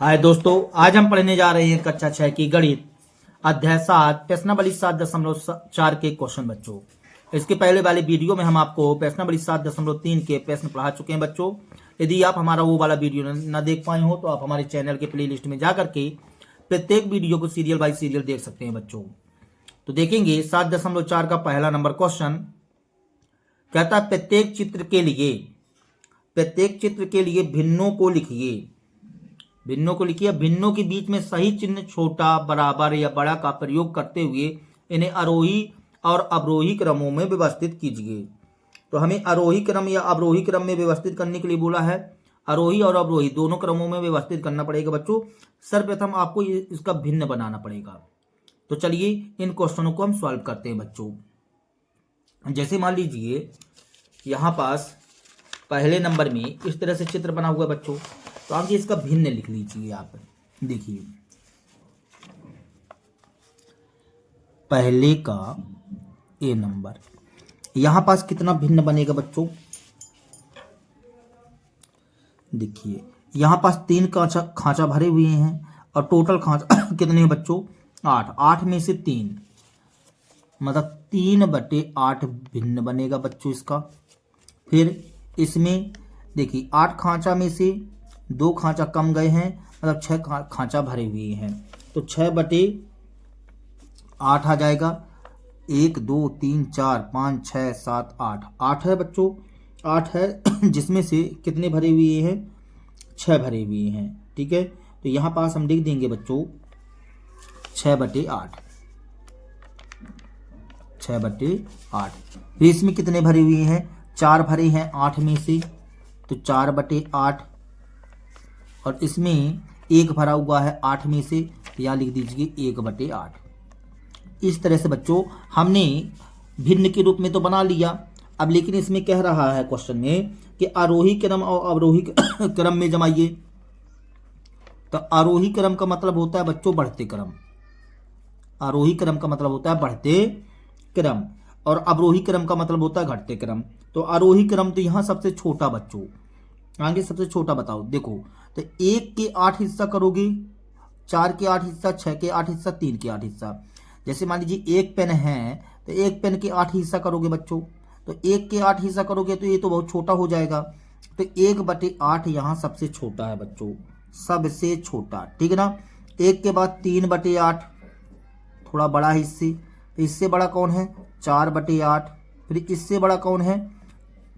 हाय दोस्तों, आज हम पढ़ने जा रहे हैं कक्षा 6 की गणित अध्याय 7 प्रश्नावली 7.4 के क्वेश्चन बच्चों। इसके पहले वाले वीडियो में हम आपको प्रश्नावली 7.3 के प्रश्न पढ़ा चुके हैं बच्चों। यदि आप हमारा वो वाला वीडियो न देख पाए हो तो आप हमारे चैनल के प्लेलिस्ट में जाकर के प्रत्येक वीडियो को सीरियल बाय सीरियल देख सकते हैं बच्चों। तो देखेंगे 7.4 का पहला नंबर क्वेश्चन कहता है प्रत्येक चित्र के लिए भिन्नों को लिखिए। भिन्नों के बीच में सही चिन्ह छोटा, बराबर या बड़ा का प्रयोग करते हुए इन्हें आरोही और अवरोही क्रमों में व्यवस्थित कीजिए। तो हमें आरोही क्रम या अवरोही क्रम में व्यवस्थित करने के लिए बोला है। आरोही और अवरोही दोनों क्रमों में व्यवस्थित करना पड़ेगा बच्चों। सर्वप्रथम आपको इसका भिन्न बनाना पड़ेगा। तो चलिए इन क्वेश्चनों को हम सॉल्व करते हैं बच्चों। जैसे मान लीजिए यहाँ पास पहले नंबर में इस तरह से चित्र बना हुआ है बच्चों, तो आगे इसका भिन्न लिख लीजिए। आप देखिए पहले का ए नंबर, यहां पास कितना भिन्न बनेगा बच्चों। देखिए यहां पास 3 खांचा भरे हुए हैं और टोटल खांचा कितने हैं बच्चों, 8। 8 में से 3 मतलब 3/8 भिन्न बनेगा बच्चों इसका। फिर इसमें देखिए 8 खांचा में से 2 खांचा कम गए हैं, मतलब 6 खांचा भरे हुए हैं। तो 6/8 आ जाएगा। 1 2 3 4 5 6 7 8 8 है बच्चों, 8 है जिसमें से कितने भरे हुए हैं, 6 भरे हुए हैं। ठीक है, तो यहाँ पास हम लिख देंगे बच्चों 6/8। 6/8। फिर इसमें कितने भरे हुए हैं, 4 भरे हैं 8 में से, तो 4/8। और इसमें 1 भरा हुआ है 8 में से, तो यहाँ लिख दीजिए 1/8। इस तरह से बच्चों हमने भिन्न के रूप में तो बना लिया। अब लेकिन इसमें कह रहा है क्वेश्चन में कि आरोही क्रम और अवरोही क्रम में जमाइए। तो आरोही क्रम का मतलब होता है बच्चों बढ़ते क्रम। आरोही क्रम का मतलब होता है बढ़ते क्रम और अवरोही क्रम का मतलब होता है घटते क्रम। तो आरोही क्रम तो यहाँ सबसे छोटा बच्चों, आगे सबसे छोटा बताओ। देखो तो 1 के 8 हिस्सा करोगे, 4 के 8 हिस्सा, 6 के 8 हिस्सा, 3 के 8 हिस्सा। जैसे मान लीजिए 1 पेन है तो 1 पेन के 8 हिस्सा करोगे बच्चों, तो 1 के 8 हिस्सा करोगे तो ये तो बहुत छोटा हो जाएगा। तो 1/8 यहाँ सबसे छोटा है बच्चों, सबसे छोटा। ठीक है ना। 1 के बाद 3/8 थोड़ा बड़ा है इससे, तो इससे बड़ा कौन है, 4/8। फिर इससे बड़ा कौन है,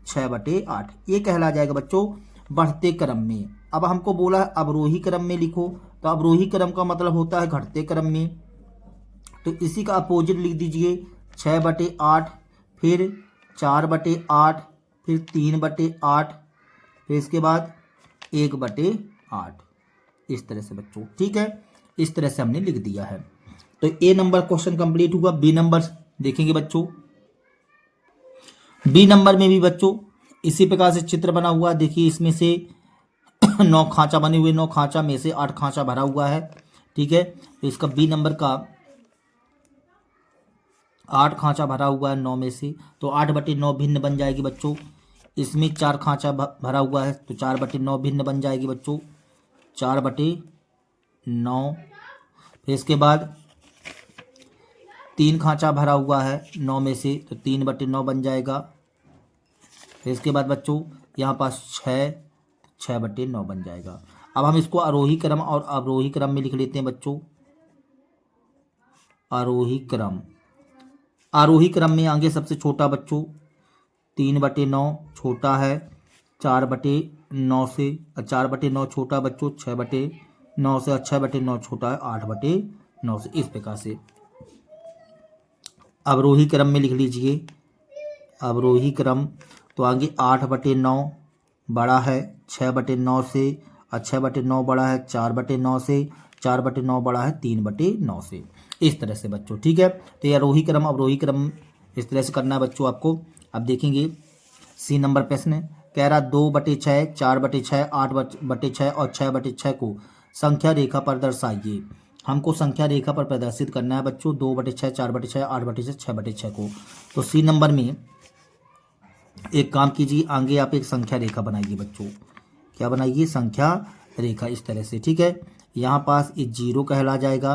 6/8। ये कहला जाएगा बच्चों बढ़ते क्रम में। अब हमको बोला है अवरोही क्रम में लिखो, तो अवरोही क्रम का मतलब होता है घटते क्रम में। तो इसी का अपोजिट लिख दीजिए 6/8, फिर 4/8, फिर 3/8, फिर इसके बाद 1/8। इस तरह से बच्चों। ठीक है, इस तरह से हमने लिख दिया है। तो ए नंबर क्वेश्चन कंप्लीट हुआ। बी नंबर देखेंगे बच्चों। बी नंबर में भी बच्चों इसी प्रकार से चित्र बना हुआ। देखिए इसमें से 9 खांचा बने हुए, 9 खांचा में से 8 खांचा भरा हुआ है। ठीक है, तो इसका बी नंबर का 8 खांचा भरा हुआ है 9 में से, तो 8/9 भिन्न बन जाएगी बच्चों। इसमें 4 खांचा भरा हुआ है, तो 4/9 भिन्न बन जाएगी बच्चों, 4/9। फिर इसके बाद 3 खांचा भरा हुआ है 9 में से, तो 3/9 बन जाएगा। फिर इसके बाद बच्चों यहाँ पास 6/9 बन जाएगा। अब हम इसको आरोही क्रम और अवरोही क्रम में लिख लेते हैं बच्चों। आरोही क्रम, आरोही क्रम में आगे सबसे छोटा बच्चों 3/9 छोटा है 4/9 से, 4/9 छोटा बच्चों 6/9 से, 6/9 छोटा है 8/9 से। इस प्रकार से अवरोही क्रम में लिख लीजिए। अवरोही क्रम तो आगे 8/9 बड़ा है 6/9 से, और 6/9 बड़ा है 4/9 से, 4/9 बड़ा है 3/9 से। इस तरह से बच्चों। ठीक है, तो ये आरोही क्रम अवरोही क्रम इस तरह से करना है बच्चों आपको। अब देखेंगे सी नंबर प्रश्न कह रहा 2/6, 4/6, 8/6 और 6/6 को संख्या रेखा पर दर्शाइए। हमको संख्या रेखा पर प्रदर्शित करना है बच्चों 2/6, 4/6, 8/6, 6/6 को। तो सी नंबर में एक काम कीजिए, आगे आप एक संख्या रेखा बनाइए बच्चों। क्या बनाइए, संख्या रेखा इस तरह से, ठीक है। यहाँ पास ये 0 कहला जाएगा।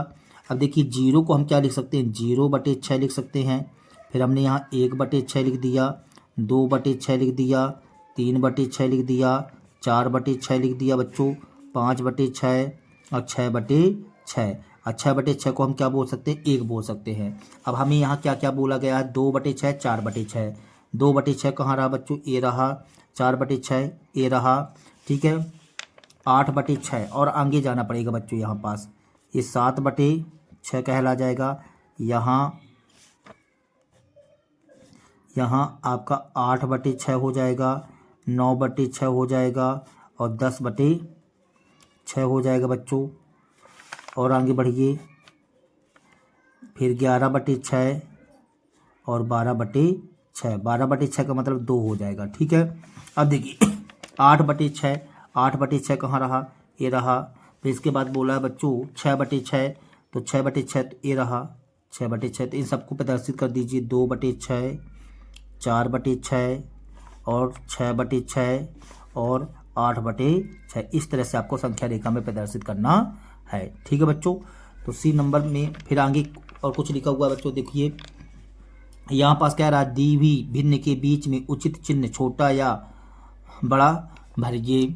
अब देखिए 0 को हम क्या लिख सकते हैं, 0/6 लिख सकते हैं। फिर हमने यहाँ 1/6 लिख दिया, 2/6 लिख दिया, 3/6 लिख दिया, 4/6 लिख दिया बच्चों, 5/6 और 6/6। और 6/6 को हम क्या बोल सकते हैं, 1 बोल सकते हैं। अब हमें यहाँ क्या क्या बोला गया है, 2/6, 4/6। 2/6 कहाँ रहा बच्चों, ये रहा। 4/6 ये रहा, ठीक है। 8/6 और आगे जाना पड़ेगा बच्चों, यहाँ पास ये 7/6 कहला जाएगा। यहाँ आपका 8/6 हो जाएगा, 9/6 हो जाएगा और 10/6 हो जाएगा बच्चों। और आगे बढ़िए, फिर 11/6 और 12/6। 12/6 का मतलब 2 हो जाएगा, ठीक है। अब देखिए 8/6, 8/6 कहाँ रहा, ये रहा। फिर इसके बाद बोला है बच्चों 6/6, तो 6/6 तो ये रहा 6/6। तो इन सबको प्रदर्शित कर दीजिए, 2/6, 4/6 और 6/6 और 8/6। इस तरह से आपको संख्या रेखा में प्रदर्शित करना है, ठीक है बच्चों। तो सी नंबर में फिर आगे और कुछ लिखा हुआ है बच्चों, देखिए यहाँ पास क्या रहा, दी हुई भिन्न के बीच में उचित चिन्ह छोटा या बड़ा भरिए।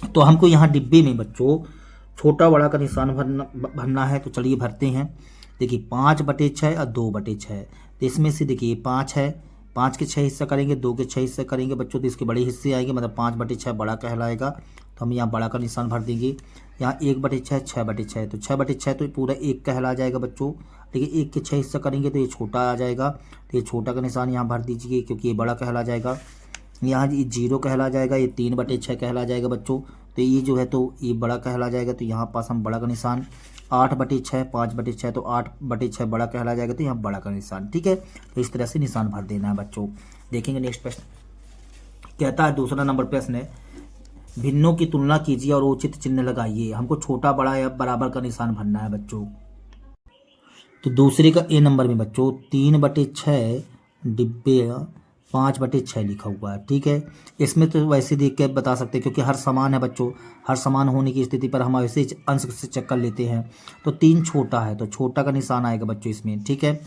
तो हमको यहाँ डिब्बे में बच्चों छोटा बड़ा का निशान भरना है। तो चलिए भरते हैं। देखिए 5/6 और 2/6। तो इसमें से देखिए 5 है, 5 के 6 हिस्सा करेंगे, 2 के 6 हिस्सा करेंगे बच्चों, तो इसके बड़े हिस्से आएंगे, मतलब 5/6 बड़ा कहलाएगा। तो हम यहाँ बड़ा का निशान भर देंगे। यहाँ 1/6, 6/6, तो 6/6 तो पूरा 1 कहला जाएगा बच्चों। लेकिन 1 के 6 हिस्सा करेंगे तो ये छोटा आ जाएगा, तो ये छोटा का निशान यहाँ भर दीजिए क्योंकि ये बड़ा कहला जाएगा। यहाँ ये 0 कहला जाएगा, ये 3/6 कहला जाएगा बच्चों। तो ये जो है तो ये बड़ा कहला जाएगा, तो यहाँ पास हम बड़ा का निशान। 8/6, 5/6, तो 8/6 बड़ा कहला जाएगा, तो यहाँ बड़ा का निशान, ठीक है। तो इस तरह से निशान भर देना है बच्चों। देखेंगे नेक्स्ट प्रश्न कहता है, दूसरा नंबर प्रश्न है, भिन्नों की तुलना कीजिए और उचित चिन्ह लगाइए। हमको छोटा बड़ा या बराबर का निशान भरना है बच्चों। तो दूसरे का ए नंबर में बच्चों 3/6 डिब्बे 5/6 लिखा हुआ है, ठीक है। इसमें तो वैसे देख के बता सकते हैं क्योंकि हर समान है बच्चों, हर समान होने की स्थिति पर हम ऐसे अंश से चेक कर लेते हैं। तो 3 छोटा है, तो छोटा का निशान आएगा बच्चों इसमें, ठीक है।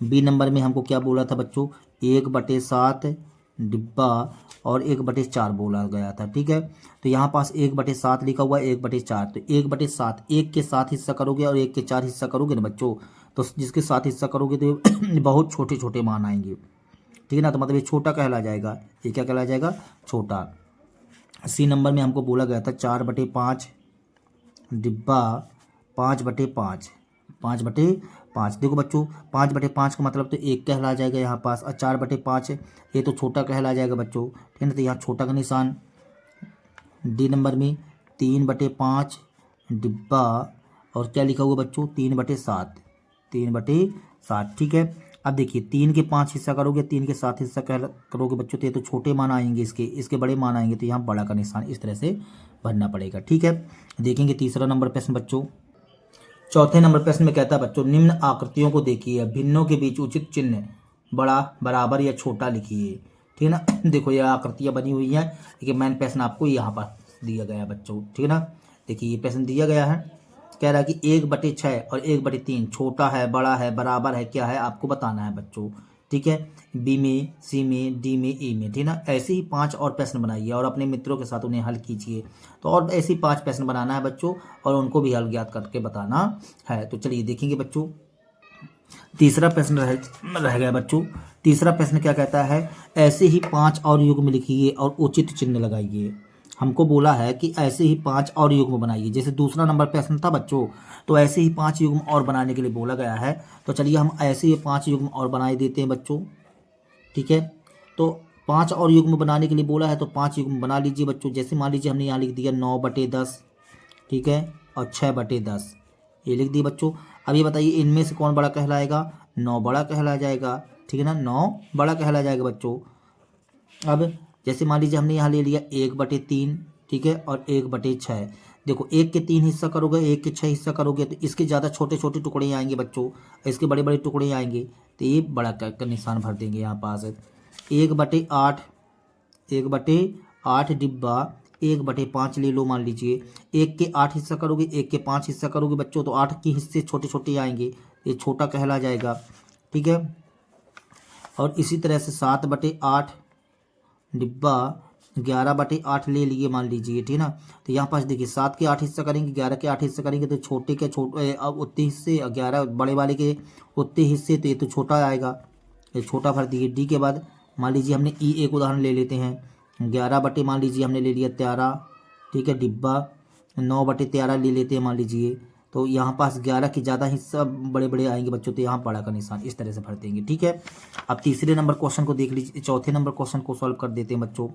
बी नंबर में हमको क्या बोला था बच्चों, 1/7 डिब्बा और 1/4 बोला गया था, ठीक है। तो यहाँ पास 1/7 लिखा हुआ है, 1/4। तो 1/7 1 के 7 हिस्सा करोगे और 1 के 4 हिस्सा करोगे ना बच्चों, तो जिसके 7 हिस्सा करोगे तो बहुत छोटे छोटे मान आएंगे, ठीक है ना। तो मतलब ये छोटा कहला जाएगा, ये क्या कहला जाएगा, छोटा। सी नंबर में हमको बोला गया था 4/5 डिब्बा 5/5, 5/5। देखो बच्चों 5/5 का मतलब तो 1 कहला जाएगा यहाँ पास, और 4/5 ये तो छोटा कहला जाएगा बच्चों, ठीक है ना। तो यहाँ छोटा का निशान। डी नंबर में 3/5 डिब्बा और क्या लिखा हुआ बच्चों, 3/7, 3/7, ठीक है। अब देखिए 3 के 5 हिस्सा करोगे, 3 के 7 हिस्सा करोगे बच्चों, तो ये तो छोटे मान आएंगे, इसके बड़े मान आएंगे, तो यहाँ बड़ा का निशान इस तरह से भरना पड़ेगा, ठीक है। देखेंगे तीसरा नंबर प्रश्न बच्चों। चौथे नंबर प्रश्न में कहता है बच्चों, निम्न आकृतियों को देखिए, भिन्नों के बीच उचित चिन्ह बड़ा बराबर या छोटा लिखिए, ठीक है ना। देखो ये आकृतियाँ बनी हुई हैं, लेकिन मेन प्रश्न आपको यहाँ पर दिया गया है बच्चों, ठीक है ना। देखिए ये प्रश्न दिया गया है, कह रहा है कि 1/6 और 1/3 छोटा है, बड़ा है, बराबर है, क्या है आपको बताना है बच्चों, ठीक है। बी में, सी में, डी में, ई में, ठीक है ना। ऐसे ही 5 और प्रश्न बनाइए और अपने मित्रों के साथ उन्हें हल कीजिए। तो और ऐसे ही 5 प्रश्न बनाना है बच्चों और उनको भी हल ज्ञात करके बताना है। तो चलिए देखेंगे बच्चों, तीसरा प्रश्न रह गया बच्चों। तीसरा प्रश्न क्या कहता है, ऐसे ही 5 और युग्म लिखिए और उचित चिन्ह लगाइए। हमको बोला है कि ऐसे ही 5 और युग्म बनाइए, जैसे दूसरा नंबर प्रश्न था बच्चों, तो ऐसे ही 5 युग्म और बनाने के लिए बोला गया है। तो चलिए हम ऐसे ही 5 युग्म और बनाए देते हैं बच्चों, ठीक है। तो 5 और युग्म बनाने के लिए बोला है, तो 5 युग्म बना लीजिए बच्चों। जैसे मान लीजिए हमने यहाँ लिख दिया 9/10, ठीक है, और 6/10 ये लिख दिए बच्चों। अब ये बताइए इनमें से कौन बड़ा कहलाएगा, 9 बड़ा कहला जाएगा, ठीक है ना, 9 बड़ा कहला जाएगा बच्चों। अब जैसे मान लीजिए हमने यहाँ ले लिया 1/3, ठीक है, और 1/6। देखो 1 के 3 हिस्सा करोगे, 1 के 6 हिस्सा करोगे, तो इसके ज़्यादा छोटे छोटे टुकड़े आएंगे बच्चों, इसके बड़े बड़े टुकड़े आएंगे, तो ये बड़ा का निशान भर देंगे यहाँ पास। 1/8 1/8 डिब्बा 1/5 ले लो मान लीजिए। 1 के 8 हिस्सा करोगे, 1 के 5 हिस्सा करोगे बच्चों, तो 8 के हिस्से छोटे छोटे आएंगे, ये छोटा कहला जाएगा। ठीक है, और इसी तरह से 7/8 डिब्बा 11/8 ले लिए मान लीजिए, ठीक है ना। तो यहाँ पास देखिए 7 के 8 हिस्सा करेंगे, 11 के 8 हिस्सा करेंगे, तो छोटे के छोटे अब उतने हिस्से, 11 बड़े वाले के उतने हिस्से, तो ये तो छोटा आएगा, ये छोटा भर दिए। डी के बाद मान लीजिए हमने ई एक उदाहरण ले लेते हैं, 11 मान लीजिए हमने ले लिया 13, ठीक है, डिब्बा 9/13 ले लेते हैं मान लीजिए। तो यहाँ पास 11 की ज़्यादा हिस्सा बड़े बड़े आएंगे बच्चों, तो यहाँ बड़ा का निशान इस तरह से भर देंगे। ठीक है, अब तीसरे नंबर क्वेश्चन को देख लीजिए, चौथे नंबर क्वेश्चन को सॉल्व कर देते हैं बच्चों।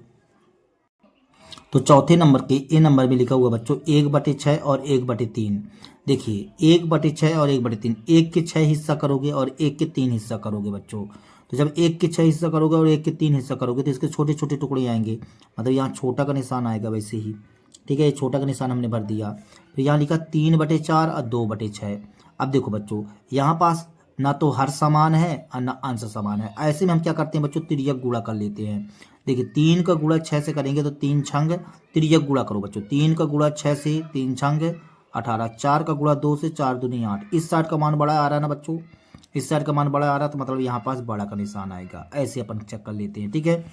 तो चौथे नंबर के ए नंबर में लिखा हुआ बच्चों 1/6 और 1/3। देखिए 1/6 और 1/3, 1 के 6 हिस्सा करोगे और 1 के 3 हिस्सा करोगे बच्चों। तो जब 1 के 6 हिस्सा करोगे और 1 के 3 हिस्सा करोगे तो इसके छोटे छोटे टुकड़े आएंगे, मतलब यहाँ छोटा का निशान आएगा वैसे ही। ठीक है, ये छोटा का निशान हमने भर दिया। फिर यहाँ लिखा 3/4 और 2/6। अब देखो बच्चों यहाँ पास ना तो हर समान है और ना अंश समान है, ऐसे में हम क्या करते हैं बच्चों, तिर्यक गुणा कर लेते हैं। देखिए 3 का गुणा 6 से करेंगे तो 3 छंग, तिर्यक गुणा करो बच्चों, 3 का गुणा 6 से 3 छंग 18, 4 का गुणा 2 से 4 दूनी 8। इस साइड का मान बड़ा आ रहा है ना बच्चों, इस साइड का मान बड़ा आ रहा है, तो मतलब यहाँ पास बड़ा का निशान आएगा, ऐसे अपन चेक कर लेते हैं। ठीक है,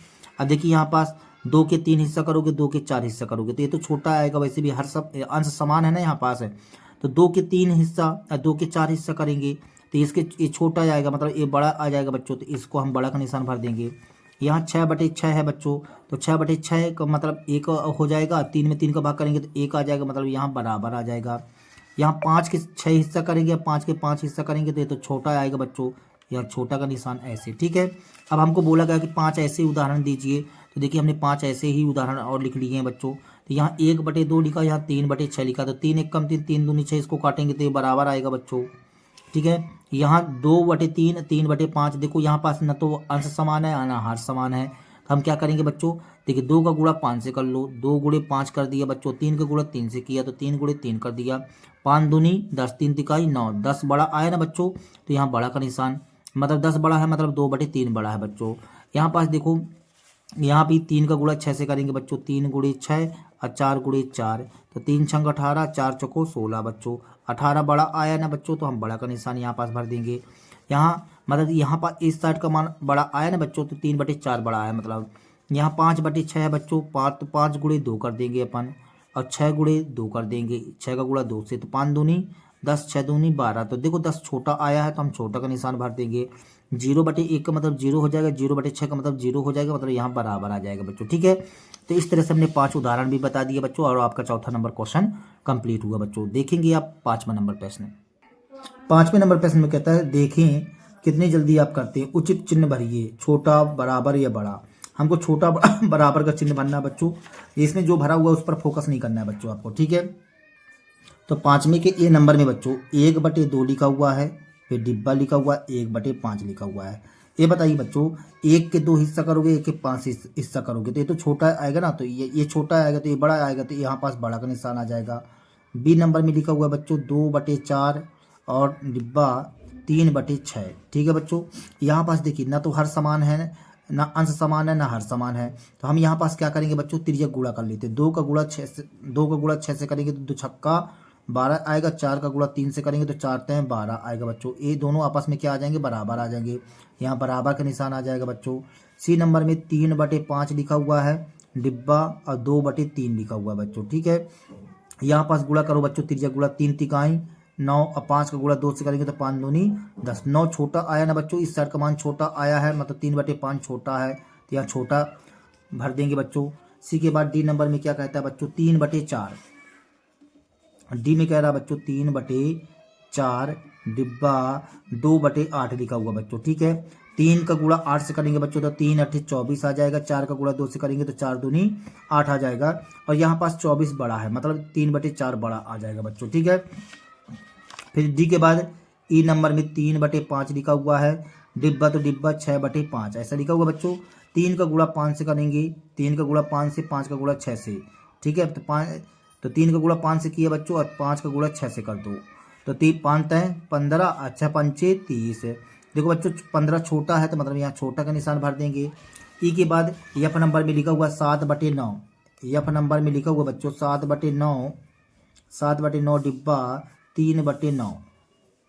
अब देखिए यहाँ पास 2 के 3 हिस्सा करोगे, 2 के 4 हिस्सा करोगे, तो ये तो छोटा आएगा, वैसे भी हर सब अंश समान है ना यहाँ पास है। तो 2 के 3 हिस्सा 2 के 4 हिस्सा करेंगे तो इसके ये छोटा आएगा, मतलब ये बड़ा आ जाएगा बच्चों, तो इसको हम बड़ा का निशान भर देंगे। यहाँ 6/6 है बच्चों, तो 6/6 का मतलब 1 हो जाएगा, 3 में 3 का भाग करेंगे तो 1 आ जाएगा, मतलब यहाँ बराबर आ जाएगा। यहाँ 5 के 6 हिस्सा करेंगे, 5 के 5 हिस्सा करेंगे तो ये तो छोटा आएगा बच्चों, यहाँ छोटा का निशान ऐसे। ठीक है, अब हमको बोला गया कि 5 ऐसे उदाहरण दीजिए, तो देखिए हमने 5 ऐसे ही उदाहरण और लिख लिए हैं बच्चों। तो यहाँ 1/2 लिखा, यहाँ 3/6 लिखा, तो 3 1 कम 3, 3 दूनी 6, इसको काटेंगे तो ये बराबर आएगा बच्चों। ठीक है, यहाँ 2/3 3/5, देखो यहाँ पास न तो अंश समान है ना हर समान है, तो हम क्या करेंगे बच्चों, देखिए 2 का गुणा 5 से कर लो, 2 गुणे 5 कर दिया बच्चों, 3 का गुणा 3 से किया तो 3 गुणे 3 कर दिया, 5 दूनी 10, 3 तिकाई 9, 10 बड़ा आया ना बच्चों, तो यहाँ बड़ा का निशान, मतलब 10 बड़ा है, मतलब 2/3 बड़ा है बच्चों। यहाँ पास देखो यहाँ भी 3 का गुणा 6 से करेंगे बच्चों, 3 गुणे 6 और 4 गुणे 4, तो 3 छंग 18, 4 चौको 16 बच्चों, 18 बड़ा आया ना बच्चों, तो हम बड़ा का निशान यहाँ पास भर देंगे। यहाँ मतलब यहाँ पर इस साइड का मान बड़ा आया ना बच्चों, तो 3/4 बड़ा आया, मतलब यहाँ 5/6 है बच्चों, 5 तो 5 गुणे 2 कर देंगे अपन, और 6 गुणे 2 कर देंगे, 6 का गुणा 2 से, तो 5 दूनी 10, 6 दूनी 12, तो देखो 10 छोटा आया है तो हम छोटा का निशान भर देंगे। 0/1 का मतलब 0 हो जाएगा, 0/6 का मतलब 0 हो जाएगा, मतलब यहाँ बराबर आ जाएगा बच्चों। ठीक है, तो इस तरह से हमने 5 उदाहरण भी बता दिए बच्चों, और आपका चौथा नंबर क्वेश्चन कंप्लीट हुआ बच्चों। देखेंगे आप 5वां नंबर प्रश्न। 5वें नंबर प्रश्न में कहता है देखें कितनी जल्दी आप करते हैं, उचित चिन्ह भरिए, छोटा बराबर या बड़ा। हमको छोटा बराबर का चिन्ह भरना है बच्चों, इसमें जो भरा हुआ है उस पर फोकस नहीं करना है बच्चों आपको। ठीक है, तो 5वें के ए नंबर में बच्चों 1/2 लिखा हुआ है, फिर डिब्बा लिखा हुआ है, 1/5 लिखा हुआ है। ये बताइए बच्चों 1 के 2 हिस्सा करोगे, 1 के 5 हिस्सा करोगे, तो ये तो छोटा आएगा ना, तो ये छोटा आएगा, तो ये बड़ा आएगा, तो यहाँ पास बड़ा का निशान आ जाएगा। बी नंबर में लिखा हुआ है बच्चों 2/4 और डिब्बा 3/6। ठीक है बच्चों, यहाँ पास देखिए ना तो हर समान है ना अंश समान है ना हर समान है, तो हम यहाँ पास क्या करेंगे बच्चों, तिर्यक गुणा कर लेते हैं। 2 का गुणा 6 से करेंगे तो 2 छक्का 12 आएगा, 4 का गुणा 3 से करेंगे तो 4 3 12 आएगा बच्चों। ये दोनों आपस में क्या आ जाएंगे, बराबर आ जाएंगे, यहाँ बराबर का निशान आ जाएगा बच्चों। सी नंबर में 3/5 लिखा हुआ है डिब्बा, और 2/3 लिखा हुआ है बच्चों। ठीक है, यहाँ पास गुणा करो बच्चों, तिर्यक गुणा 3 तिकाई 9, और 5 का गुणा 2 से करेंगे तो 5 दूनी 10, 9 छोटा आया ना बच्चों, इस साइड का मान छोटा आया है, मतलब 3/5 छोटा है, तो यहाँ छोटा भर देंगे बच्चों। सी के बाद डी नंबर में क्या कहता है बच्चों 3/4, डी में कह रहा है बच्चों 3/4 डिब्बा 2/8 लिखा हुआ बच्चों। ठीक है, 3 का गुणा 8 से करेंगे बच्चों तो 3 8 24 आ जाएगा, 4 का गुणा 2 से करेंगे तो 4 दूनी 8 आ जाएगा, और यहाँ पास 24 बड़ा है, मतलब 3/4 बड़ा आ जाएगा बच्चों। ठीक है, फिर डी के बाद ई नंबर में 3/5 लिखा हुआ है डिब्बा, तो डिब्बा 6/5 ऐसा लिखा हुआ बच्चों। 3 का गुणा 5 से करेंगे, 3 का गुणा 5 से, 5 का गुणा 6 से। ठीक है, तो 3 का गुणा 5 से किया बच्चों, और 5 का गुणा 6 से कर दो, तो 3 5 तय 15, अच्छा 5 30। देखो बच्चों 15 छोटा है, तो मतलब यहाँ छोटा का निशान भर देंगे। ई के बाद एफ नंबर में लिखा हुआ 7/9, यफ नंबर में लिखा हुआ बच्चों 7/9, 7/9 डिब्बा 3/9,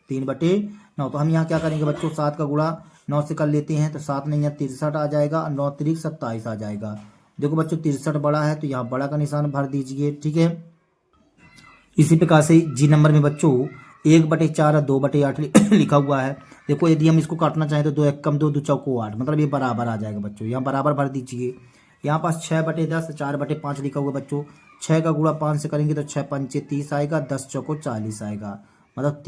3/9। तो हम यहाँ क्या करेंगे बच्चों, 7 का गुणा 9 से कर लेते हैं, तो 7 नहीं 63 आ जाएगा और 9 3 27 आ जाएगा। देखो बच्चों 63 बड़ा है तो यहाँ बड़ा का निशान भर दीजिए, ठीक है। इसी प्रकार से जी नंबर में बच्चों 1/4 और 2/8 लिखा हुआ है। देखो यदि हम इसको काटना चाहें तो 2 1 कम 2 2 चौको 8, मतलब ये बराबर आ जाएगा बच्चों, यहाँ बराबर भर दीजिए। यहाँ पास 6/10 4/5 लिखा हुआ बच्चों, 6 का गुणा 5 से करेंगे तो 6 पंचे 30 आएगा, 10 चौको 40 आएगा, मतलब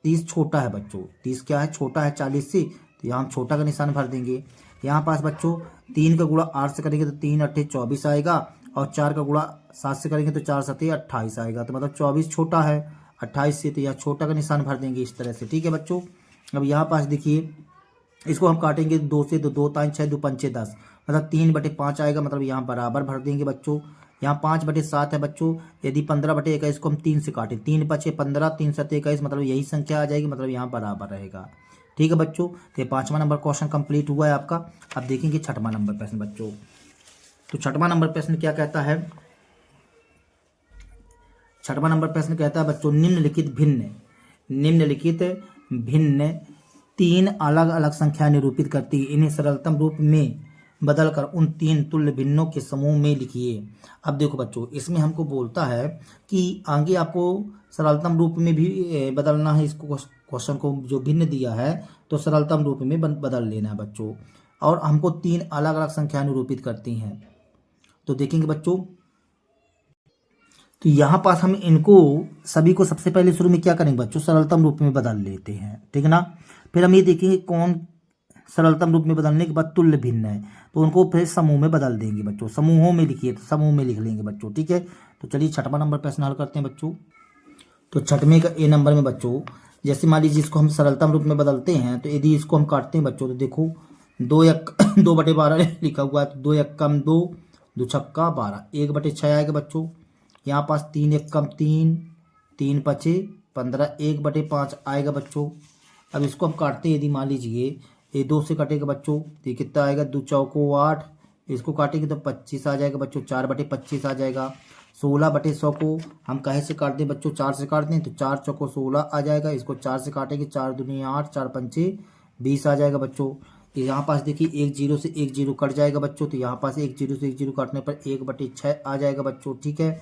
30 छोटा है बच्चों, 30 क्या है, छोटा है 40 से, तो यहाँ हम छोटा का निशान भर देंगे। यहाँ पास बच्चों 3 का गुणा 8 से करेंगे तो 3 8 24 आएगा, और 4 का गुणा 7 से करेंगे तो 4 7 28 आएगा, तो मतलब 24 छोटा है 28 से, तो यहाँ छोटा का निशान भर देंगे इस तरह से, ठीक है बच्चों। अब यहाँ पास देखिए इसको हम काटेंगे 2 से, तो 2 3 6 2 पंचे 10, मतलब 3/5 आएगा, मतलब यहाँ बराबर भर देंगे बच्चों। यहाँ 5/7 है बच्चों, यदि 15/21 को हम 3 से काटें, 3 5 15 3 7 21, मतलब यही संख्या आ जाएगी, मतलब यहाँ बराबर रहेगा, ठीक है बच्चों। तो ये 5वां नंबर क्वेश्चन कंप्लीट हुआ है आपका। अब देखेंगे 6वां नंबर प्रश्न बच्चों। तो 6वां नंबर प्रश्न क्या कहता है, 6वां नंबर प्रश्न कहता है बच्चों, निम्नलिखित भिन्न 3 अलग अलग संख्या निरूपित करती है, इन्हें सरलतम रूप में बदलकर उन 3 तुल्य भिन्नों के समूह में लिखिए। अब देखो बच्चों इसमें हमको बोलता है कि आगे आपको सरलतम रूप में भी बदलना है, इसको क्वेश्चन को जो भिन्न दिया है तो सरलतम रूप में बदल लेना है बच्चों, और हमको 3 अलग अलग संख्या निरूपित करती हैं। तो देखेंगे बच्चों, तो यहाँ पास हम इनको सभी को सबसे पहले शुरू में क्या करेंगे बच्चों, सरलतम रूप में बदल लेते हैं, ठीक है ना। फिर हम ये देखेंगे कौन सरलतम रूप में बदलने के बाद तुल्य भिन्न है, तो उनको फिर समूह में बदल देंगे बच्चों, समूहों में लिखिए, तो समूह में लिख लेंगे बच्चों, ठीक है। तो चलिए 6वां नंबर प्रश्न हल करते हैं बच्चों। तो 6वें का ए नंबर में बच्चों, जैसे मान लीजिए इसको हम सरलतम रूप में बदलते हैं, तो यदि इसको हम काटते हैं बच्चों, तो देखो 2/12 लिखा हुआ है, तो 2 1 कम 2 2 छक्का 12, 1/6 आएगा बच्चों। यहाँ पास 3 1 कम 3 3 5 15, 1/5 आएगा बच्चों। अब इसको हम काटते हैं, यदि मान लीजिए ये 2 से कटेगा बच्चों, तो ये कितना आएगा, 2 चौको 8, इसको काटेंगे तो 25 आ जाएगा बच्चों, 4/25 आ जाएगा। 16/100 को हम कहे से काटते हैं बच्चों, 4 से काटते हैं, तो 4 चौको 16 आ जाएगा, इसको 4 से काटेंगे, 4 दूनी 8 4 पंचे 20 आ जाएगा बच्चों। यहाँ पास देखिए 1 0 से 1 0 कट जाएगा बच्चों, तो यहाँ पास 1 0 से 1 0 काटने पर 1/6 आ जाएगा बच्चों, ठीक है।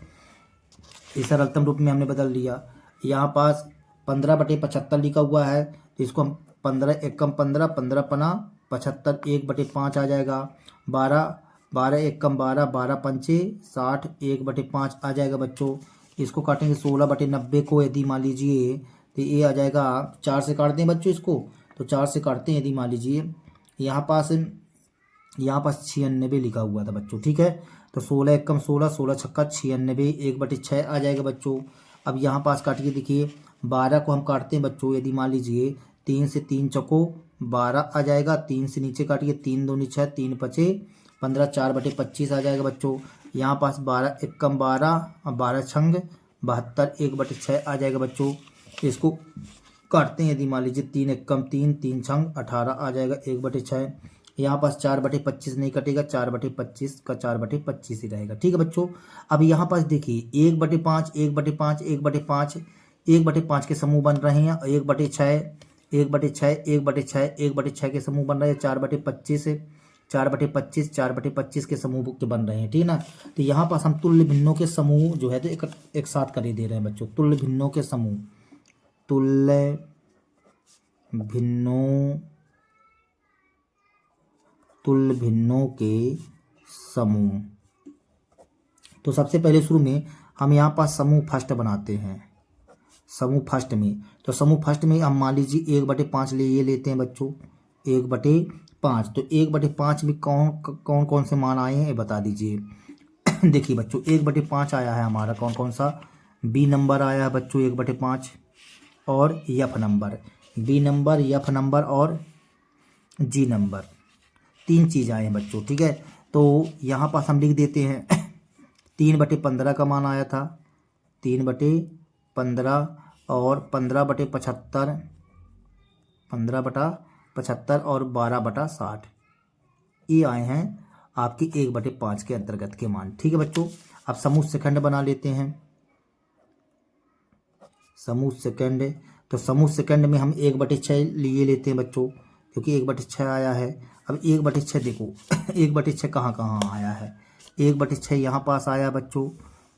इस सरलतम रूप में हमने बदल लिया। यहाँ पास 15/75 लिखा हुआ है, तो इसको हम 15 1 कम 15 15 पना 75, 1/5 आ जाएगा। 12 1 कम 12 12 पंचे 60, 1/5 आ जाएगा बच्चों। इसको काटेंगे 16/90 को, यदि मान लीजिए तो ये आ जाएगा, 4 से काटते हैं बच्चों इसको, तो 4 से काटते हैं, यदि मान लीजिए यहाँ पास 96 लिखा हुआ था बच्चों, ठीक है। तो 16 1 कम 16 16 छक्का 96, 1/6 आ जाएगा बच्चों। अब यहाँ पास काटिए, देखिए 12 को हम काटते हैं बच्चों, यदि मान लीजिए 3 से 3 चौको 12 आ जाएगा, 3 से नीचे काटिए, 3 दूनी 6 3 5 15, 4/25 आ जाएगा बच्चों। यहाँ पास 12 1 कम 12 और 12 छंग 72, 1/6 आ जाएगा बच्चों। इसको काटते हैं, यदि मान लीजिए 3 1 कम 3 3 छंग 18 आ जाएगा, 1/6। यहाँ पास 4/25 नहीं कटेगा, 4/25 का 4/25 ही रहेगा, ठीक है बच्चों। अब यहाँ पास देखिए 1/5 1/5 1/5 1/5 के समूह बन रहे हैं, 1/6 1/6 1/6 1/6 के समूह बन रहे हैं, 4/25 4/25 4/25 के समूह के बन रहे हैं, ठीक है ना। तो यहाँ पास हम तुल्य भिन्नों के समूह जो है तो एक साथ कर ही दे रहे हैं बच्चों, तुल्य भिन्नों के समूह, तुल्य भिन्नों के समूह। तो सबसे पहले शुरू में हम यहाँ पास समूह फर्स्ट बनाते हैं, समूह फर्स्ट में। तो समूह फर्स्ट में हम मान लीजिए 1/5 ये लेते हैं बच्चों, 1/5। तो 1/5 में कौन कौन से मान आए हैं ये बता दीजिए। देखिए बच्चों 1/5 आया है हमारा, कौन कौन सा, बी नंबर आया है बच्चों 1/5, और F number, B number F number और जी नंबर, 3 चीज़ आए हैं बच्चों, ठीक है। तो यहाँ पास हम लिख देते हैं 3/15 का मान आया था, 3/15 और 15/75, 15/75 और 12/60 ये आए हैं आपके 1/5 के अंतर्गत के मान। ठीक है बच्चों, अब समूह सेकंड बना लेते हैं। समूह सेकंड, तो समूह सेकंड में हम 1/6 लिए लेते हैं बच्चों, क्योंकि 1/6 आया है। अब 1/6 देखो 1/6 कहाँ कहाँ आया है, 1/6 यहाँ पास आया बच्चों,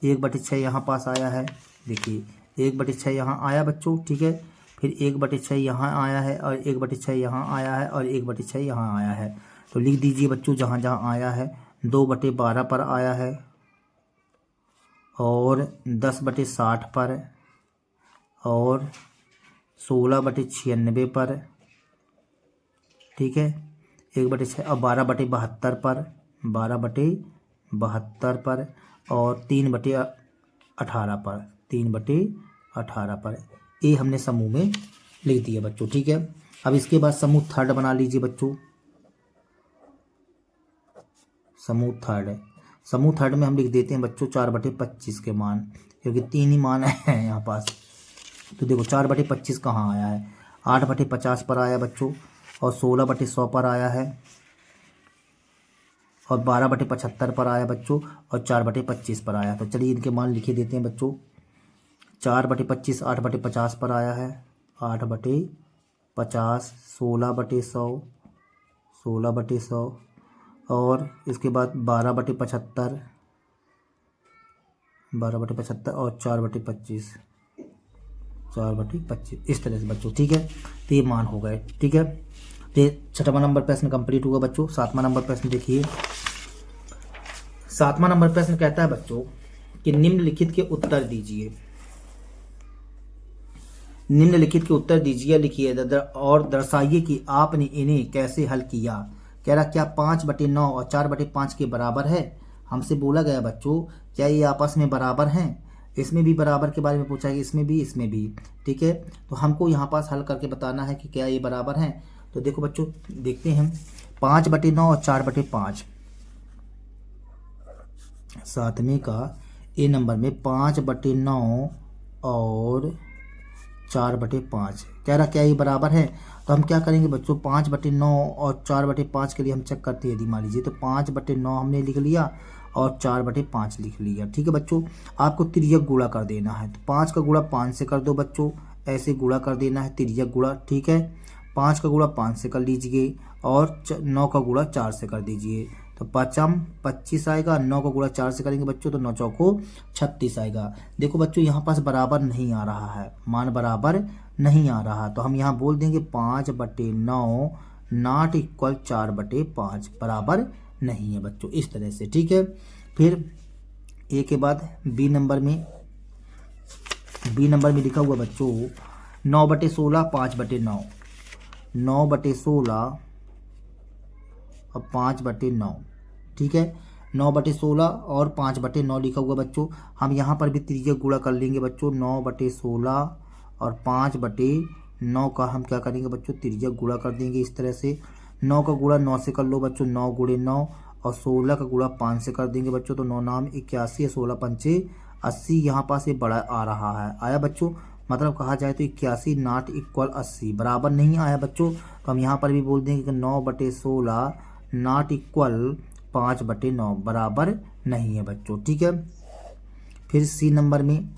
1/6 यहाँ पास आया है। देखिए 1/6 यहाँ आया बच्चों, ठीक है। फिर 1/6 यहाँ आया है और 1/6 यहाँ आया है और 1/6 यहाँ आया है। तो लिख दीजिए बच्चों जहाँ जहाँ आया है। 2/12 पर आया है और 10/60 पर और 16/96 पर, ठीक है। 1/6 और 12/72 पर, 12/72 पर और 3/18 पर, 3/18 पर। ये हमने समूह में लिख दिया बच्चों, ठीक है। अब इसके बाद समूह थर्ड बना लीजिए बच्चों। समूह थर्ड, समूह थर्ड में हम लिख देते हैं बच्चों 4/25 के मान, क्योंकि 3 ही मान है यहाँ पास। तो देखो 4/25 कहाँ आया है, 8/50 पर आया बच्चों और 16/100 पर आया है और 12/75 पर आया बच्चों और 4/25 पर आया। तो चलिए इनके मान लिखे देते हैं बच्चों। 4/25 8/50 पर आया है, 8/50, 16/100, 16/100 और इसके बाद 12/75, 12/75 और 4/25, 4/25, इस तरह से बच्चों, ठीक है। तो ये मान हो गए, ठीक है। तो 6वां नंबर प्रश्न कंप्लीट हुआ बच्चों। 7वां नंबर प्रश्न देखिए। 7वां नंबर प्रश्न कहता है बच्चों कि निम्नलिखित के उत्तर दीजिए, निम्नलिखित के उत्तर दीजिए, लिखिए और दर्शाइए कि आपने इन्हें कैसे हल किया। कह रहा क्या 5/9 और 4/5 के बराबर है। हमसे बोला गया बच्चों क्या ये आपस में बराबर हैं। इसमें भी बराबर के बारे में पूछा है, इसमें भी, इसमें भी, ठीक है। तो हमको यहाँ पास हल करके बताना है कि क्या ये बराबर हैं। तो देखो बच्चों देखते हैं, 5/9 और 4/5, 7वें का ए नंबर में 5/9 और 4/5 कह रहा क्या ये बराबर है। तो हम क्या करेंगे बच्चों, 5/9 और 4/5 के लिए हम चेक करते हैं। यदि मान लीजिए तो 5/9 हमने लिख लिया और 4/5 लिख लिया, ठीक है बच्चों। आपको तिर्यक गुणा कर देना है, तो 5 का गुणा 5 से कर दो बच्चों, ऐसे गुणा कर देना है तिर्यक गुणा, ठीक है। 5 का गुणा 5 से कर लीजिए और 9 का गुणा 4 से कर दीजिए। तो 5 25 आएगा, 9 का गुणा 4 से करेंगे बच्चों तो 9 चौको 36 आएगा। देखो बच्चों यहाँ पास बराबर नहीं आ रहा है, मान बराबर नहीं आ रहा, तो हम यहाँ बोल देंगे 5/9 नॉट इक्वल 4/5, बराबर नहीं है बच्चों, इस तरह से, ठीक है। फिर ए के बाद बी नंबर में, बी नंबर में लिखा हुआ बच्चों 9/16 5/9, 9/16 और 5/9, ठीक है। 9/16 और 5/9 लिखा हुआ बच्चों। हम यहाँ पर भी तिर्यक गुणा कर लेंगे बच्चों, 9/16 और 5/9 का हम क्या करेंगे बच्चों, तिर्यक गुणा कर देंगे इस तरह से। 9 का गुणा 9 से कर लो बच्चों, 9 × 9 और 16 का गुणा 5 से कर देंगे बच्चों, तो 9 नाम 81 है, 16 पंचे 80, यहाँ पास ये बड़ा आ रहा है, आया बच्चों। मतलब कहा जाए तो 81 नॉट इक्वल 80, बराबर नहीं आया बच्चों। तो हम यहाँ पर भी बोल देंगे कि 9/16 नॉट इक्वल 5/9, बराबर नहीं है बच्चों, ठीक है। फिर सी नंबर में,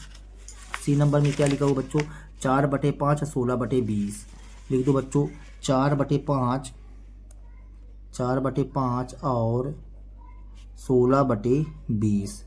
सी नंबर में क्या लिखा हुआ बच्चों, 4/5 16/20 लिख दो बच्चों। 4/5, 4/5 और 16/20,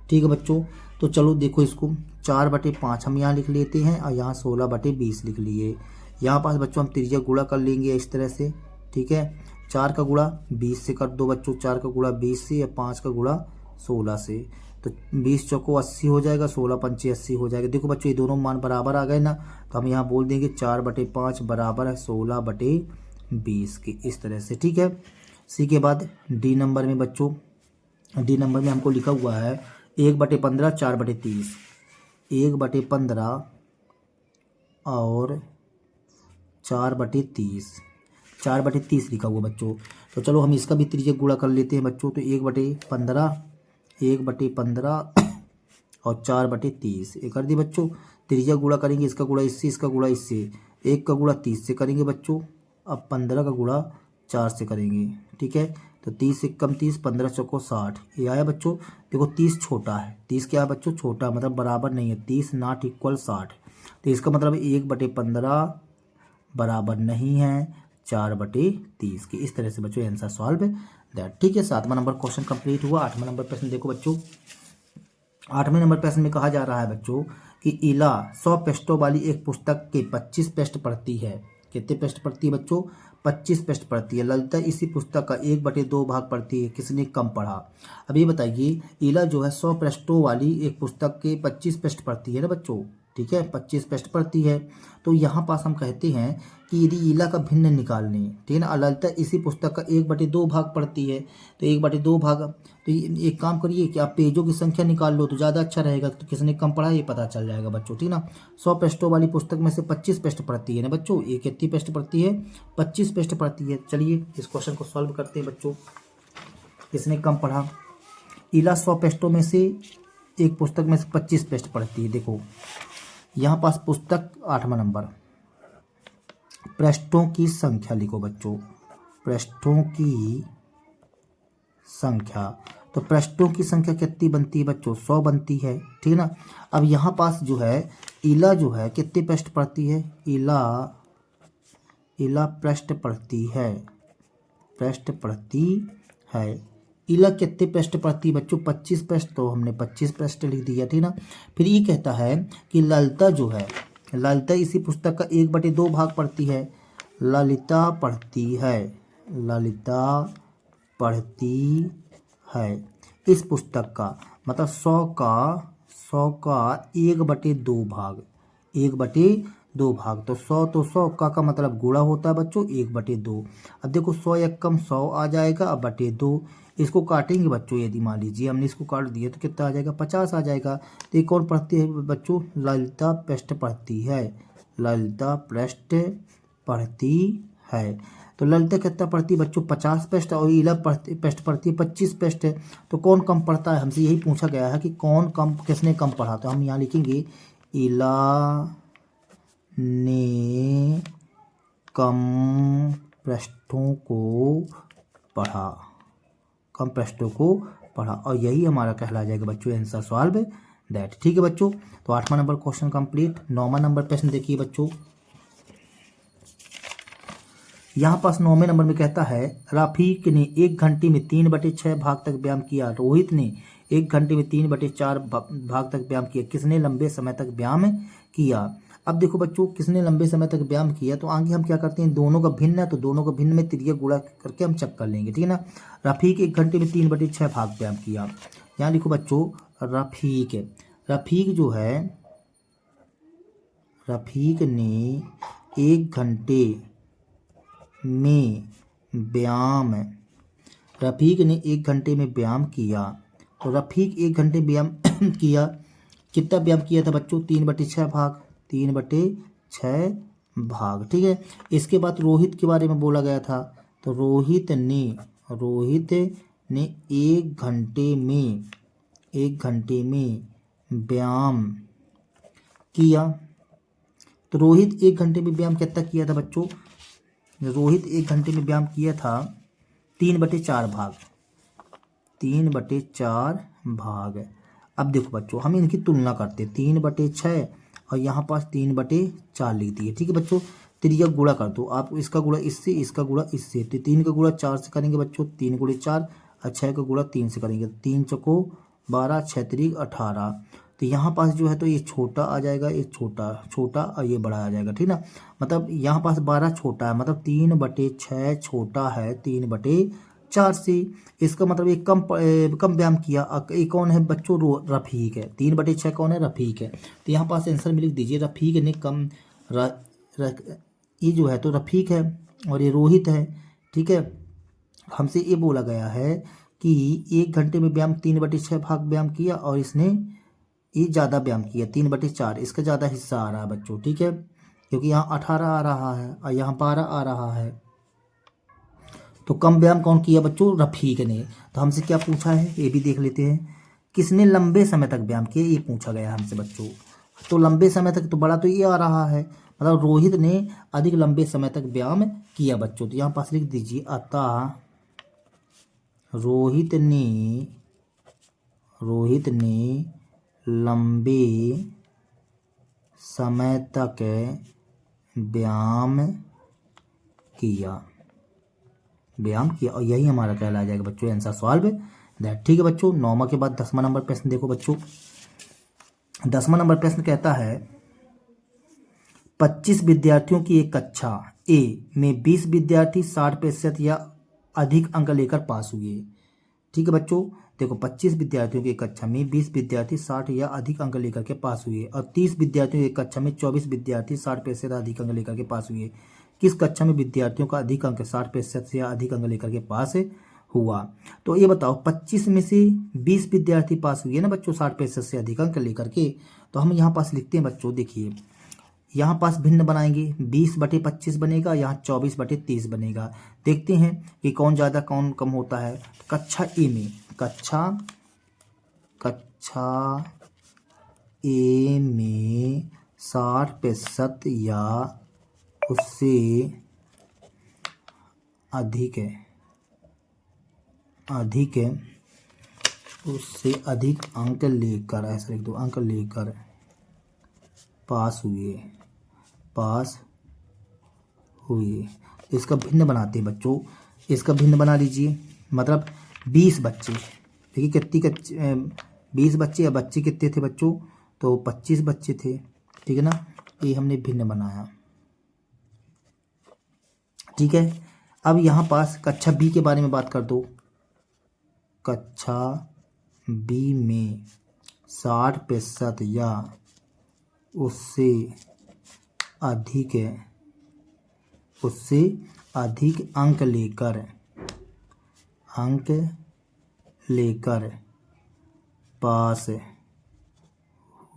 ठीक है बच्चों। तो चलो देखो इसको, 4/5 हम यहाँ लिख लेते हैं और यहाँ 16/20 लिख लिए। यहाँ पास बच्चों हम तिर्यक गुणा कर लेंगे इस तरह से, ठीक है। 4 का गुणा 20 से कर दो बच्चों, 4 का गुणा 20 से या 5 का गुणा 16 से, तो 20 चौको 80 हो जाएगा, 16 पंचे 80 हो जाएगा। देखो बच्चों ये दोनों मान बराबर आ गए ना, तो हम यहाँ बोल देंगे 4/5 बराबर है 16/20 के, इस तरह से, ठीक है। सी के बाद डी नंबर में बच्चों, डी नंबर में हमको लिखा हुआ है 1/15 4/30, 1/15 और 4/30, 4/30 लिखा हुआ बच्चों। तो चलो हम इसका भी तिर्यक गुणा कर लेते हैं बच्चों। तो 1/15, 1/15 और 4/30 ये कर दी बच्चों। तिर्यक गुणा करेंगे, इसका गुणा इससे, इसका गुणा इससे, 1 का गुणा 30 से करेंगे बच्चों, अब 15 का गुणा 4 से करेंगे, ठीक है। तो 30 एकम 30, 15 चौको 60, ये आया बच्चों। देखो 30 छोटा है, 30 क्या है बच्चों, छोटा, मतलब बराबर नहीं है, 30 नॉट इक्वल 60। तो इसका मतलब 1/15 बराबर नहीं है 4/30 की। इस तरह से बच्चों आंसर सॉल्व है दैट। ठीक है, 7वां नंबर क्वेश्चन कंप्लीट हुआ। 8वां नंबर प्रश्न देखो बच्चों। 8वें नंबर प्रश्न में कहा जा रहा है बच्चों कि इला 100 पृष्ठों वाली एक पुस्तक के 25 पृष्ठ पढ़ती है। कितने पृष्ठ पढ़ती है बच्चों, 25 पृष्ठ पढ़ती है। ललिता इसी पुस्तक का 1/2 भाग पढ़ती है, किसने कम पढ़ा। अब ये बताइए, इला जो है 100 पृष्ठों वाली एक पुस्तक के 25 पृष्ठ पढ़ती है ना बच्चों, ठीक है, 25 पृष्ठ पढ़ती है। तो यहाँ पास हम कहते हैं कि यदि इला का भिन्न निकालने, ठीक है ना, ललिता इसी पुस्तक का 1/2 भाग पढ़ती है, तो 1/2 भाग, तो एक काम करिए कि आप पेजों की संख्या निकाल लो तो ज़्यादा अच्छा रहेगा, तो किसने कम पढ़ा ये पता चल जाएगा बच्चों, ठीक ना। 100 पृष्ठों वाली पुस्तक में से 25 पृष्ठ पढ़ती है ना बच्चों, एक कितनी पृष्ठ पढ़ती है, 25 पृष्ठ पढ़ती है। चलिए इस क्वेश्चन को सॉल्व करते हैं बच्चों, किसने कम पढ़ा। इला 100 पृष्ठों में से एक पुस्तक में से 25 पृष्ठ पढ़ती है। देखो यहाँ पास पुस्तक 8वां नंबर, पृष्ठों की संख्या लिखो बच्चों, पृष्ठों की संख्या। तो पृष्ठों की संख्या कितनी बनती है बच्चों, 100 बनती है, ठीक है ना। अब यहाँ पास जो है इला जो है कितने पृष्ठ पढ़ती है, इला पृष्ठ पढ़ती है, पृष्ठ पढ़ती है। इला कितने पृष्ठ पढ़ती है बच्चों, 25 पृष्ठ, तो हमने 25 पृष्ठ लिख दिया, ठीक ना। फिर ये कहता है कि ललिता जो है, ललिता इसी पुस्तक का 1/2 भाग पढ़ती है। ललिता पढ़ती है, ललिता पढ़ती है इस पुस्तक का, मतलब 100 का 1/2 भाग, 1/2 भाग। तो 100 का मतलब गुणा होता है बच्चों 1/2। अब देखो 100 एकम 100 आ जाएगा, अब /2 इसको काटेंगे बच्चों, यदि मान लीजिए हमने इसको काट दिया तो कितना आ जाएगा, 50 आ जाएगा। तो ये कौन पढ़ती है बच्चों, ललिता पृष्ठ पढ़ती है, ललिता पृष्ठ पढ़ती है। तो ललिता कितना पढ़ती है बच्चों, 50 पृष्ठ, और इला पृष्ठ पढ़ती है 25 पृष्ठ। तो कौन कम पढ़ता है, हमसे यही पूछा गया है कि कौन कम, किसने कम पढ़ा। तो हम यहाँ लिखेंगे इला ने कम पृष्ठों को पढ़ा, कम पृष्ठों को पढ़ा, और यही हमारा कहला जाएगा बच्चों आंसर सॉल्व दैट। ठीक है बच्चों, तो 8वां नंबर क्वेश्चन कंप्लीट। 9वां नंबर प्रश्न देखिए बच्चों, यहाँ पास 9वें नंबर में कहता है राफीक ने 1 घंटे में 3/6 भाग तक व्यायाम किया, रोहित ने 1 घंटे में 3/4 भाग तक व्यायाम किया, किसने लंबे समय तक व्यायाम किया। अब देखो बच्चों, किसने लंबे समय तक व्यायाम किया, तो आगे हम क्या करते हैं, दोनों का भिन्न है तो दोनों का भिन्न में तिरिया गुणा करके हम चेक कर लेंगे, ठीक है ना। रफीक 1 घंटे में 3/6 भाग व्यायाम किया। यहाँ लिखो बच्चों रफीक जो है, रफीक ने 1 घंटे में व्यायाम, रफीक ने 1 घंटे में व्यायाम किया। तो रफीक 1 घंटे व्यायाम किया, कितना व्यायाम किया था बच्चों, 3/6 भाग, 3/6 भाग, ठीक है। इसके बाद रोहित के बारे में बोला गया था, तो रोहित ने 1 घंटे में व्यायाम किया। तो रोहित 1 घंटे में व्यायाम कितना किया था बच्चों, रोहित 1 घंटे में व्यायाम किया था 3/4 भाग, 3/4 भाग। अब देखो बच्चों, हम इनकी तुलना करते, 3/6 और यहाँ पास 3/4 लिख दिए, ठीक है बच्चों। त्रिया गुणा कर दो आप, इसका गुणा इससे, इसका गुणा इससे, तो 3 का गुणा 4 से करेंगे बच्चों, 3 × 4, और 6 का गुणा 3 से करेंगे, 3 चौको 12, 6 त्रिक 18। तो यहाँ पास जो है तो ये छोटा आ जाएगा, ये छोटा और ये बड़ा आ जाएगा, ठीक ना। मतलब यहाँ पास 12 छोटा है, मतलब 3/6 छोटा है 3/4 से। इसका मतलब ये कम व्यायाम किया। ये कौन है बच्चों, रफीक है। 3/6 कौन है, रफीक है। तो यहाँ पास आंसर में लिख दीजिए रफीक ने कम, ये जो है तो रफीक है और ये रोहित है, ठीक है। हमसे ये बोला गया है कि 1 घंटे में व्यायाम 3/6 भाग व्यायाम किया, और इसने ये ज़्यादा व्यायाम किया 3/4, इसका ज़्यादा हिस्सा आ रहा है बच्चों, ठीक है, क्योंकि यहाँ 18 आ रहा है और यहाँ 12 आ रहा है। तो कम व्यायाम कौन किया बच्चों, रफीक ने। तो हमसे क्या पूछा है ये भी देख लेते हैं, किसने लंबे समय तक व्यायाम किया, ये पूछा गया हमसे बच्चों। तो लंबे समय तक तो बड़ा तो ये आ रहा है, मतलब रोहित ने अधिक लंबे समय तक व्यायाम किया बच्चों। तो यहाँ पास लिख दीजिए अतः रोहित ने लंबे समय तक व्यायाम किया। और यही हमारा कहलाया जाएगा बच्चों आंसर सॉल्व दैट। ठीक है बच्चों। 9वां के बाद 10वां नंबर प्रश्न देखो बच्चों। 10वां नंबर प्रश्न कहता है 25 विद्यार्थियों की एक कक्षा ए में 20 विद्यार्थी 60% या अधिक अंक लेकर पास हुए। ठीक है बच्चों। देखो 25 विद्यार्थियों की एक कक्षा में 20 विद्यार्थी 60 या अधिक अंक लेकर के पास हुए और 30 विद्यार्थियों की एक कक्षा में 24 विद्यार्थी 60% से अधिक अंक लेकर के पास हुए। किस कक्षा में विद्यार्थियों का अधिक अंक 60% से अधिक अंक लेकर के पास हुआ? तो ये बताओ 25 में से 20 विद्यार्थी पास हुए ना बच्चों 60% से अधिक अंक लेकर के। तो हम यहाँ पास लिखते हैं बच्चों, देखिए यहाँ पास भिन्न बनाएंगे, 20/25 बनेगा, यहाँ 24/30 बनेगा। देखते हैं कि कौन ज़्यादा कौन कम होता है। कक्षा ए में कक्षा ए में 60% या उससे अधिक उससे अधिक अंक लेकर, ऐसा लिख दो, अंक लेकर पास हुए। इसका भिन्न बनाते हैं बच्चों। इसका भिन्न बना लीजिए, मतलब 20 बच्चे, देखिए कितनी 20 बच्चे या बच्चे कितने थे बच्चों? तो 25 बच्चे थे। ठीक है ना, ये हमने भिन्न बनाया। ठीक है। अब यहाँ पास कक्षा बी के बारे में बात कर दो। कक्षा बी में 60% या उससे अधिक अंक लेकर पास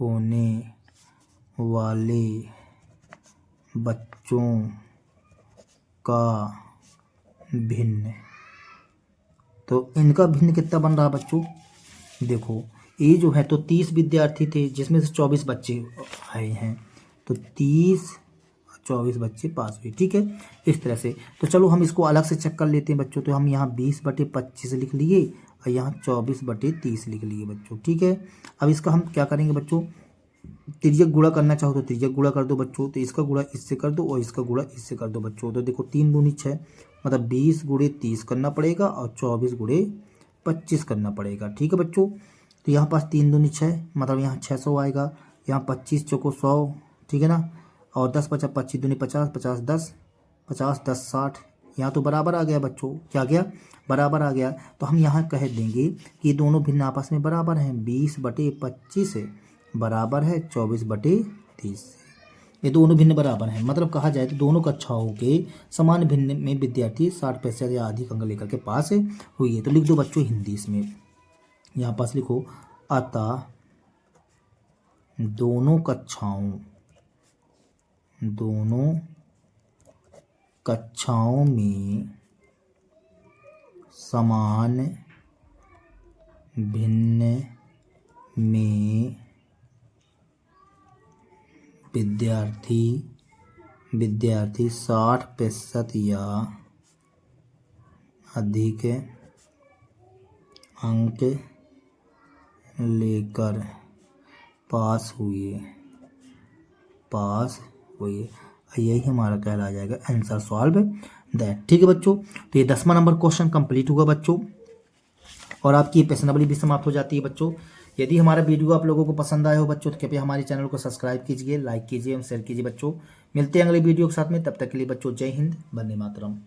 होने वाले बच्चों का भिन्न। तो इनका भिन्न कितना बन रहा बच्चों? देखो ये जो है तो 30 विद्यार्थी थे जिसमें से 24 बच्चे आए हैं, तो 30 24 बच्चे पास हुए। ठीक है, इस तरह से। तो चलो हम इसको अलग से चेक कर लेते हैं बच्चों। तो हम यहाँ 20/25 लिख लिए और यहाँ 24/30 लिख लिए बच्चों। ठीक है। अब इसका हम क्या करेंगे बच्चों, तिर्यक गुणा करना चाहो तो तिर्यक गुणा कर दो बच्चों। तो इसका गुणा इससे कर दो और इसका गुणा इससे कर दो बच्चों। तो देखो 3 दूनी 6, मतलब 20 × 30 करना पड़ेगा और 24 × 25 करना पड़ेगा। ठीक है बच्चों। तो यहाँ पास 3 दूनी 6, मतलब यहाँ 600 आएगा। यहाँ 25 चौको 100, ठीक है ना, और 10 × 25 दूनी 50, 50 10, 50 10 60। यहाँ तो बराबर आ गया बच्चों। क्या गया? बराबर आ गया। तो हम यहाँ कह देंगे कि दोनों भिन्न आपस में बराबर हैं। 20/25 बराबर है 24/30। ये दोनों भिन्न बराबर हैं, मतलब कहा जाए तो दोनों कक्षाओं के समान भिन्न में विद्यार्थी 60% या अधिक अंक लेकर के पास हुई है। तो लिख दो बच्चों हिंदी इसमें, यहाँ पास लिखो, अतः दोनों कक्षाओं में समान भिन्न में विद्यार्थी 60% या अधिक अंक लेकर पास हुए। यही हमारा कहला जाएगा आंसर सॉल्व दैट। ठीक है बच्चों। तो ये 10वां नंबर क्वेश्चन कंप्लीट हुआ बच्चों, और आपकी प्रश्नावली भी समाप्त हो जाती है बच्चों। यदि हमारा वीडियो आप लोगों को पसंद आया हो बच्चों तो कृपया हमारे चैनल को सब्सक्राइब कीजिए, लाइक कीजिए और शेयर कीजिए बच्चों। मिलते हैं अगले वीडियो के साथ में, तब तक के लिए बच्चों जय हिंद, वंदे मातरम।